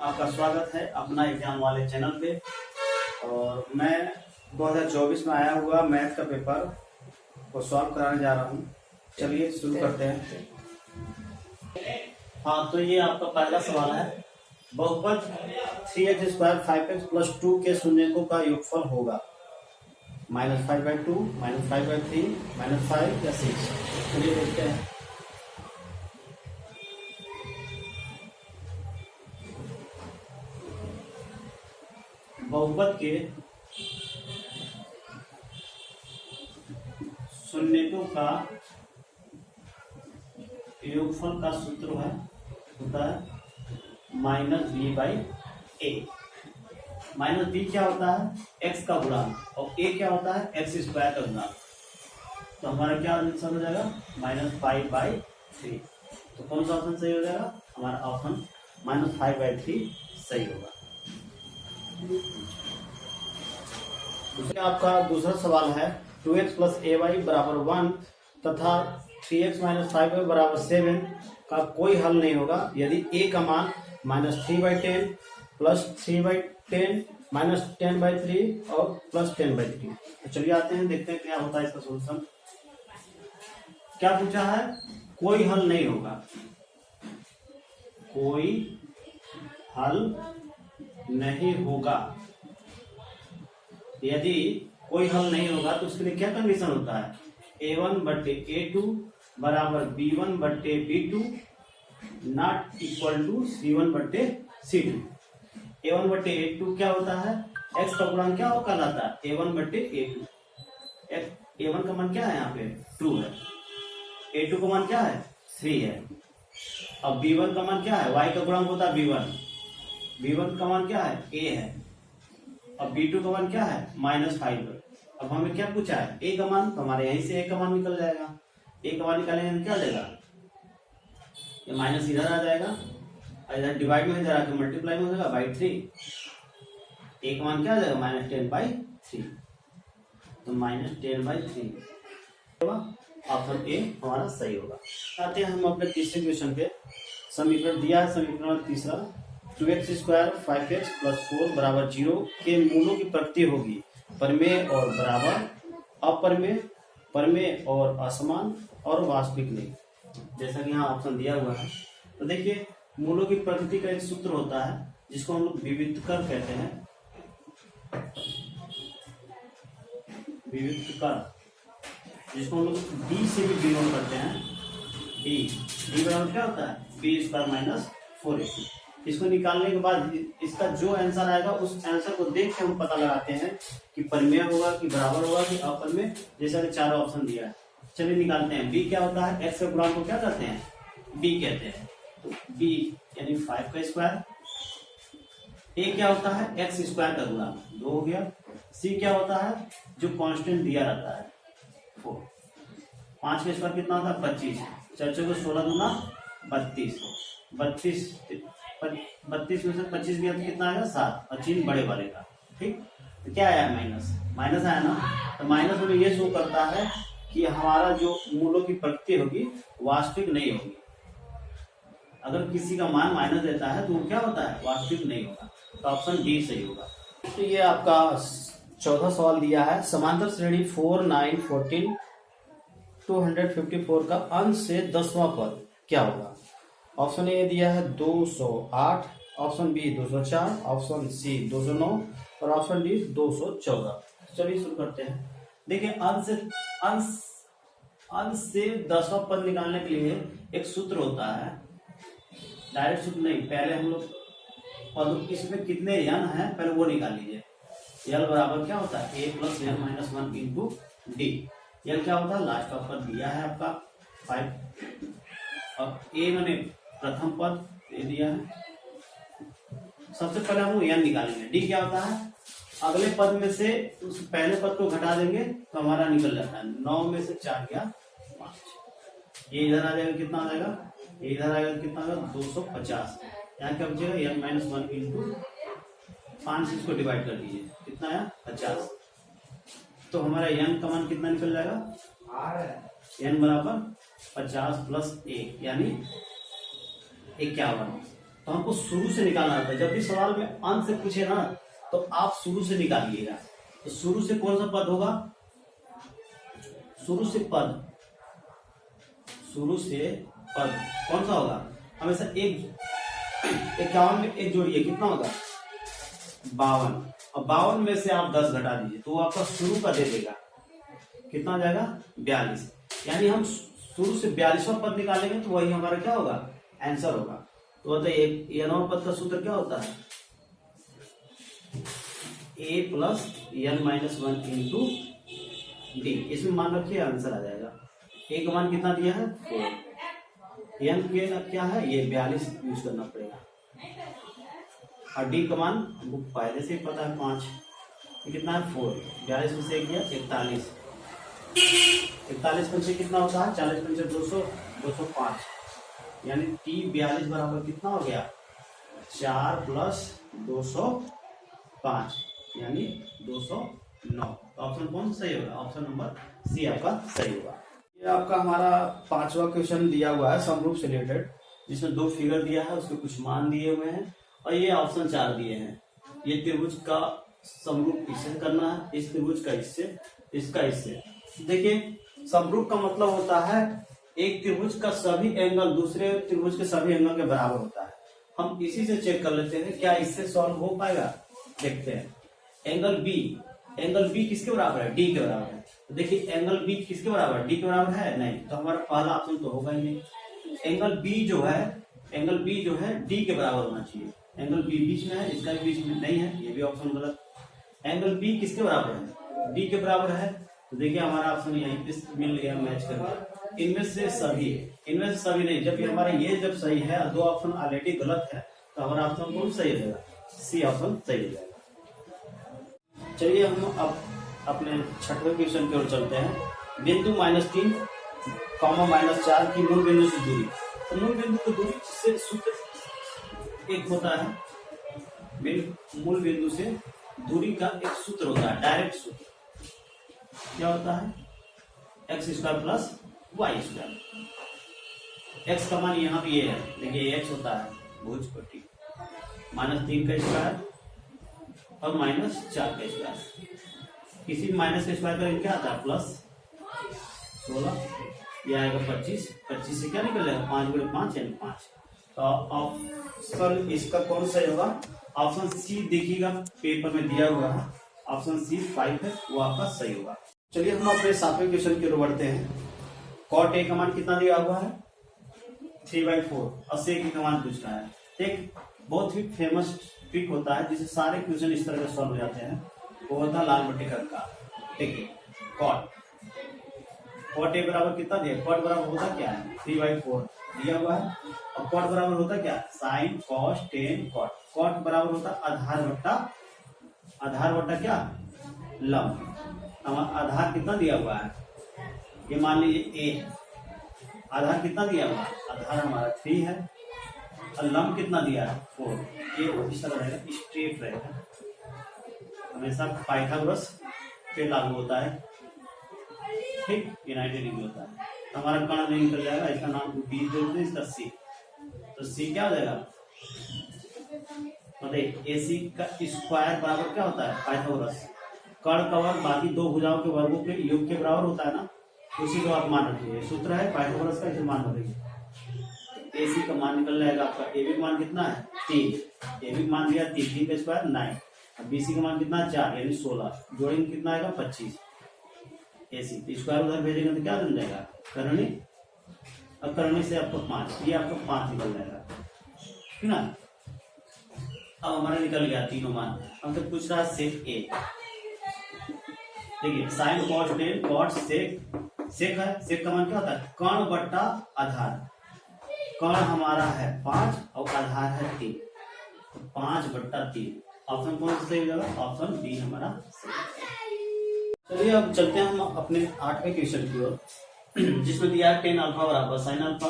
आपका स्वागत है अपना एग्जाम वाले चैनल पे। और मैं 2024 में आया हुआ मैथ का पेपर को सॉल्व कराने जा रहा हूँ। चलिए शुरू करते हैं। हाँ, तो ये आपका पहला सवाल है। बहुपद 3x² 5x + 2 के शून्यकों का योगफल होगा -5/2, -5/3, -5 या 6। चलिए देखते हैं। बहुपद के शून्यकों का योगफल का सूत्र होता है -b/a। -b क्या होता है? x का गुणांक, और a क्या होता है? x² का गुणांक। तो हमारा क्या आंसर हो जाएगा? -5/3। तो कौन सा ऑप्शन सही हो जाएगा? हमारा ऑप्शन -5/3 सही होगा। आपका दूसरा सवाल है 2x + ay = 1 तथा 3x - 5y = 7 का कोई हल नहीं होगा यदि a का मान -3/10 + 3/10 -10/3 और +10/3। तो चलिए आते हैं, देखते हैं क्या होता है इसका सोल्यूशन। क्या पूछा है? कोई हल नहीं होगा। कोई हल नहीं होगा। यदि कोई हल नहीं होगा तो उसके लिए क्या कंडीशन होता है? a1/a2 = b1/b2 not equal to c1/c2। a1/a2 क्या होता है? x का गुणांक क्या कहलाता है? a1/a2। a1 का मान क्या है? यहाँ पे 2 है। a2 का मान क्या है? 3 है। अब b1 का मान क्या है? y का गुणांक होता है b1। b1 का मान क्या है? a है। अब b2 का मान क्या है? -5 है। अब हमें क्या पूछा है? a का मान, तो हमारे यहीं से a का मान निकल जाएगा। a का मान निकालेंगे तो क्या देगा? ये माइनस इधर आ जाएगा, इधर डिवाइड में इधर आके मल्टीप्लाई में हो जाएगा /3। a का मान क्या आ जाएगा? -10/3। तो -10/3 ऑप्शन ए हमारा सही होगा। आते हैं हम अपने तीसरे क्वेश्चन पे। समीकरण दिया है, समीकरण तीसरा 2x² 5x + 4 = 0 के मूलों की प्रकृति होगी परिमेय और बराबर, अपरिमेय, परिमेय और असमान, और वास्तविक नहीं। जैसा कि यहाँ ऑप्शन दिया हुआ है। तो देखिए, मूलों की प्रकृति का एक सूत्र होता है जिसको हम लोग विविधकर कहते हैं। विविधकर, जिसको हम लोग d से भी डिनोट करते हैं। d बराबर क्या होता है? b² - 4ac। इसको निकालने के बाद इसका जो आंसर आएगा उस आंसर को देख के हम पता लगाते हैं कि परिमेय होगा कि बराबर होगा कि अपरिमेय, जैसा कि चारों ऑप्शन दिया है। चलिए निकालते हैं। b क्या होता है? x के गुणांक को क्या कहते हैं? b कहते हैं। तो b यानी 5 का स्क्वायर। a क्या होता है? x² का गुणांक, 2 हो गया। c क्या होता है? जो कांस्टेंट दिया रहता है 4। 5 का स्क्वायर कितना होता है? 25। 4 को 16 दूना 32। 32 में से 25 गया तो कितना आएगा? 7। और चिन्ह बड़े वाले का, ठीक। तो क्या आया? माइनस आया ना। तो माइनस में ये शो करता है कि हमारा जो मूलों की प्रकृति होगी वास्तविक नहीं होगी। अगर किसी का मान माइनस देता है तो वो क्या होता है? वास्तविक नहीं होगा। तो ऑप्शन डी सही होगा। तो ये आपका चौथा सवाल दिया है। समांतर श्रेणी 4, 9, 14, 254 का अंश से 10वां पद क्या होगा? ऑप्शन ए दिया है 208, ऑप्शन बी 204, ऑप्शन सी 209 और ऑप्शन डी 214। चलिए शुरू करते हैं। देखिए, अंश से 10वां पद निकालने के लिए एक सूत्र होता है। डायरेक्ट सूत्र नहीं, पहले हम लोग पद इसमें कितने n है पहले वो निकाल लीजिए। l बराबर क्या होता है? a + n - 1 × d। l क्या होता है? लास्ट का पद दिया है आपका 5। और a मैंने प्रथम पद दे दिया है। सबसे पहले हम n निकालेंगे। d क्या होता है? अगले पद में से उस पहले पद को घटा देंगे तो हमारा निकल जाता है। 9 में से 4 गया 5। ये इधर आ जाएगा, कितना आ जाएगा? ये इधर आएगा, कितना आएगा? 250। यहाँ क्या बचेगा? n - 1 × 5 से इसको डिवाइड कर दीजिए, कितना आया? 50। तो हमारा n का मान कितना निकल जाएगा? n बराबर 50 + 1 यानी 51। तो तो हमको शुरू से निकालना होता है। जब भी सवाल में अंत से पूछे ना तो आप शुरू से निकालिएगा। तो शुरू से कौन सा पद होगा? शुरू से पद कौन सा होगा? हमेशा एक 51 में एक जोड़िए, कितना होगा? 52। और 52 में से आप 10 घटा दीजिए तो वो आपका शुरू का दे देगा, कितना हो जाएगा? 42। यानी हम शुरू से 42वां पद निकालेंगे तो वही हमारा क्या होगा? आंसर होगा। तो बताइए ये नौ पद का सूत्र क्या होता है? a plus n-1 into D. इसमें मान रखिए आंसर आ जाएगा। a का मान कितना दिया है? 4। n के क्या है? ये 42 यूज करना पड़ेगा। और डी का मान हमको पहले से ही पता है 5। ये कितना है? 4। 42 में से एक गया 41। 41 में से कितना होता है? 40 में से 200, 205। यानी टी 42 बराबर कितना हो गया? 4 प्लस 205 यानी 209। तो ऑप्शन कौन सही होगा? ऑप्शन नंबर सी आपका सही होगा। ये आपका हमारा 5वां क्वेश्चन दिया हुआ है समरूप से रिलेटेड, जिसमें 2 फिगर दिया है, उसके कुछ मान दिए हुए हैं और ये ऑप्शन 4 दिए हैं। ये त्रिभुज का समरूप इससे करना है, इस त्रिभुज का इससे, इसका इससे। देखिए समरूप का मतलब होता है एक त्रिभुज का सभी एंगल दूसरे त्रिभुज के सभी एंगल के बराबर होता है। हम इसी से चेक कर लेते हैं क्या इससे सॉल्व हो पाएगा। देखते हैं एंगल बी किसके बराबर है? डी के बराबर है। तो देखिए एंगल बी किसके बराबर है? डी के बराबर है? नहीं, तो हमारा पहला ऑप्शन तो होगा ही नहीं। एंगल बी जो है डी के बराबर होना चाहिए। एंगल बी बीच में है, इसका भी बीच में नहीं है, ये भी ऑप्शन गलत। एंगल बी किसके बराबर है? डी के बराबर है। तो देखिए हमारा ऑप्शन यहीं पे मिल गया मैच करके। इनमें से सभी नहीं, जब हमारा ये जब सही है, 2 ऑप्शन ऑलरेडी गलत है, तो हमारा ऑप्शन कौन सही रहेगा? सी ऑप्शन सही रहेगा। चलिए हम अब अपने 6वें क्वेश्चन की ओर चलते हैं। बिंदु -3, -4 की मूल बिंदु से दूरी। तो मूल बिंदु की दूरी से सूत्र एक होता है, मूल बिंदु से दूरी का एक सूत्र होता है, डायरेक्ट सूत्र। क्या होता है? x² plus y²। x का मान यहाँ भी ये है, देखिए x होता है भुज पट्टी, -3 का स्क्वायर और -4 का स्क्वायर। किसी भी माइनस के स्क्वायर करेंगे क्या आता है? +16। ये आएगा 25। 25 से क्या निकलेगा? 5 × 5 यानी 5। तो ऑप्शन इसका कौन सा होगा? ऑप्शन सी देखिएगा, पेपर में दिया हुआ है, ऑप्शन सी 5 है, वो आपका सही होगा। चलिए हम अपने 7वें क्वेश्चन की ओर बढ़ते हैं। cot a का मान कितना दिया हुआ है? 3/4 और sec का मान पूछ रहा है। एक बहुत ही फेमस ट्रिक होता है जिससे सारे क्वेश्चन इस तरह से सॉल्व हो जाते हैं, वो होता है लाल बट्टी का। देखिए cot a बराबर कितना दिया? cot बराबर होता क्या है? 3/4 दिया हुआ है। और cot बराबर होता क्या? sin cos tan cot। cot बराबर होता आधार बट्टा क्या? लंब। आधार कितना दिया हुआ है? ये मान लीजिए a। आधार कितना दिया हुआ है? आधार हमारा 3 है और लंब कितना दिया है? 4। ये इस तरह रहेगा, स्ट्रेट रहेगा, हमेशा पाइथागोरस पे लागू होता है, ठीक, 90 डिग्री होता है। तो हमारा कर्ण नहीं निकल जाएगा, इसका नाम बी बोलते हैं, इसका सी। तो सी क्या हो जाएगा? मतलब AC का स्क्वायर बराबर क्या होता है? पाइथागोरस। कर्ण का वर्ग बाकी 2 भुजाओं के वर्गों के योग के बराबर होता है ना, उसी को आप मान रखिए। सूत्र है पाइथागोरस का, इसे मान रखिए। AC का मान निकल जाएगा आपका। AB का मान कितना है? 3। AB का मान दिया 3 का स्क्वायर 9। BC का मान कितना है? 4 यानी 16। जोड़ेंगे कितना आएगा? 25। AC तो स्क्वायर उधर भेजेंगे तो क्या बन जाएगा? करनी। अब करनी से आपको 5, ये आपको 5 निकल जाएगा, ठीक ना। अब हमारा निकल गया तीनों मान। हम तो पूछ रहा है सेक A। देखिए साइन cos tan cot सेक है। सेक का मान क्या होता है? कर्ण बट्टा आधार। कर्ण हमारा है 5 और आधार है 3, 5/3। ऑप्शन कौन सा सही हो जाएगा? ऑप्शन बी हमारा सही। चलिए अब चलते हैं हम अपने 8वें क्वेश्चन की ओर, जिसमें दिया है tan अल्फा बराबर sin अल्फा।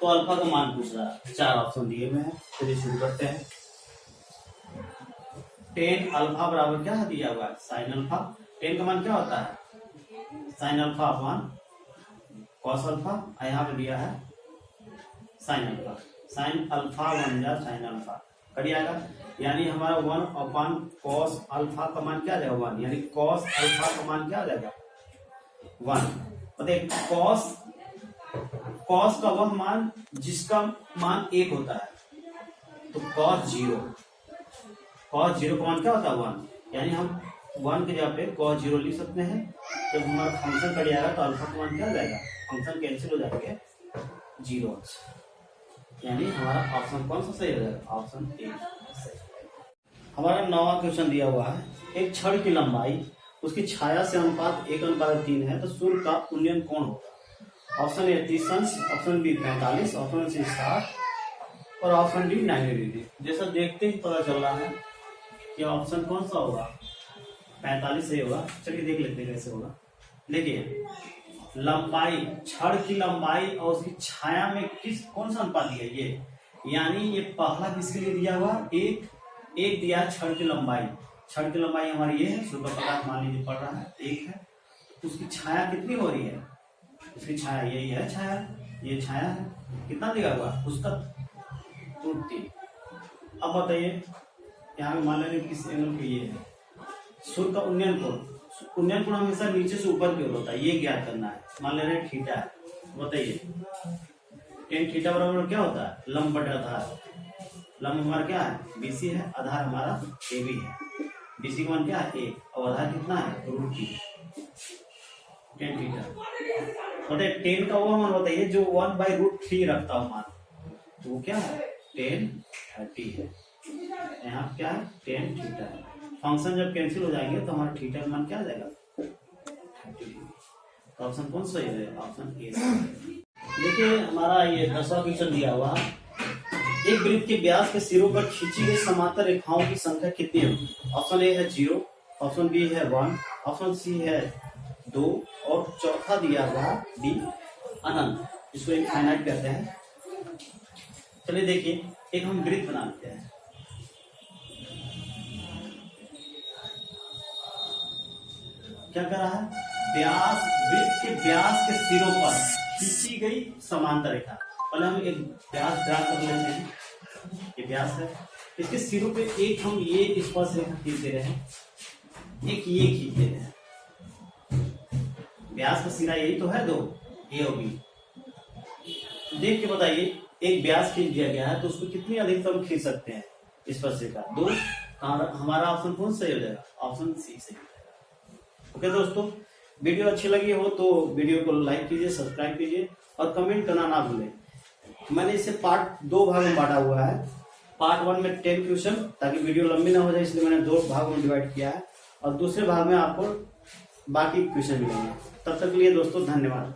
तो अल्फा का मान पूछ रहा है, 4 ऑप्शन दिए हुए हैं। चलिए शुरू करते हैं। tan अल्फा बराबर क्या दिया हुआ है? sin alpha. tan का मान क्या होता है? sin alpha upon cos alpha. यहाँ पे दिया है sin अल्फा। साइन अल्फा 1 जा साइन अल्फा कट जाएगा, यानी हमारा 1/cos अल्फा का मान क्या आ जाएगा 1, यानी cos अल्फा का मान क्या आ जाएगा 1। मतलब cos का वह मान जिसका मान 1 होता है, तो cos 0 का मान क्या होता है 1, यानी हम 1 की जगह पे cos 0 लिख सकते हैं। जब हमारा फंक्शन कट जाएगा तो अल्फा का मान क्या आ जाएगा, फंक्शन कैंसिल हो जाएंगे 0, यानी हमारा ऑप्शन कौन सा सही हो जाएगा, ऑप्शन ए सही। हमारा 9वां क्वेश्चन दिया हुआ है, एक छड़ की लंबाई उसकी छाया से अनुपात 1:3 है, तो सूर्य का उन्नयन कोण होगा। ऑप्शन ए 30 अंश, ऑप्शन बी 45, ऑप्शन सी 60 और ऑप्शन डी 90 डिग्री। जैसा देखते ही पता चल रहा है कि ऑप्शन कौन सा होगा, 45 सही होगा। चलिए देख लेते हैं कैसे होगा। देखिए लंबाई, छड़ की लंबाई और उसकी छाया में कौन सा अनुपात दिया ये, यानी ये पहला किसके लिए दिया हुआ, एक दिया छड़ की लंबाई। छड़ की लंबाई हमारी ये है, सूर्य का प्रकाश मान लीजिए पड़ रहा है 1 है, उसकी छाया कितनी हो रही है, उसकी छाया यही है, छाया ये छाया है, कितना दिया हुआ उसका √3। अब बताइए यहाँ पे मान लेंगे किस एंगल पे ये है, सूर्य का उन्नयन कोण हमेशा नीचे से ऊपर की ओर होता है, ये ज्ञात करना है। मान ले रहे थीटा है, बताइए tan थीटा बराबर क्या होता है, लंब बटे आधार। लंब हमारा क्या है BC है, आधार हमारा AB है। BC का मान क्या है 1 और आधार कितना है √3 tan थीटा। बताइए tan का वो मान बताइए जो 1/√3 रखता हो मान, तो वो क्या है tan 30 है। यहाँ क्या है tan थीटा है। फंक्शन जब कैंसिल हो जाएंगे तो हमारा थीटा का मान क्या आ जाएगा 30। तो ऑप्शन कौन सा है, ऑप्शन ए। देखिए हमारा ये 10वां क्वेश्चन दिया हुआ, एक वृत्त के व्यास के सिरों पर खींची गई समांतर रेखाओं की संख्या कितनी होगी। ऑप्शन ए है 0, ऑप्शन बी है 1, ऑप्शन सी है 2 और चौथा दिया हुआ डी अनंत, इसको इनफाइनाइट कहते हैं। चलिए देखिए एक हम वृत्त बनाते हैं। क्या कर रहा है, व्यास, वृत्त के व्यास के सिरों पर खींची गई समांतर रेखा। पहले हम एक व्यास ड्रा कर लेते हैं, ये व्यास है, इसके सिरों पे एक हम ये स्पर्श रेखा खींच दे रहे हैं, एक ये खींच दे रहे हैं। व्यास का सिरा यही तो है 2, ए और बी। देख के बताइए एक व्यास खींच दिया गया है तो उसको कितनी अधिकतम खींच सकते हैं स्पर्श रेखा 2। हमारा ऑप्शन कौन सही हो जाएगा, ऑप्शन सी सही हो जाएगा। ओके दोस्तों, वीडियो अच्छी लगी हो तो वीडियो को लाइक कीजिए, सब्सक्राइब कीजिए और कमेंट करना ना भूलें। मैंने इसे पार्ट 2 भाग में बांटा हुआ है। पार्ट 1 में 10 क्वेश्चन, ताकि वीडियो लंबी ना हो जाए इसलिए मैंने 2 भागों में डिवाइड किया है, और दूसरे भाग में आपको बाकी क्वेश्चन मिलेंगे। तब तक के लिए दोस्तों धन्यवाद।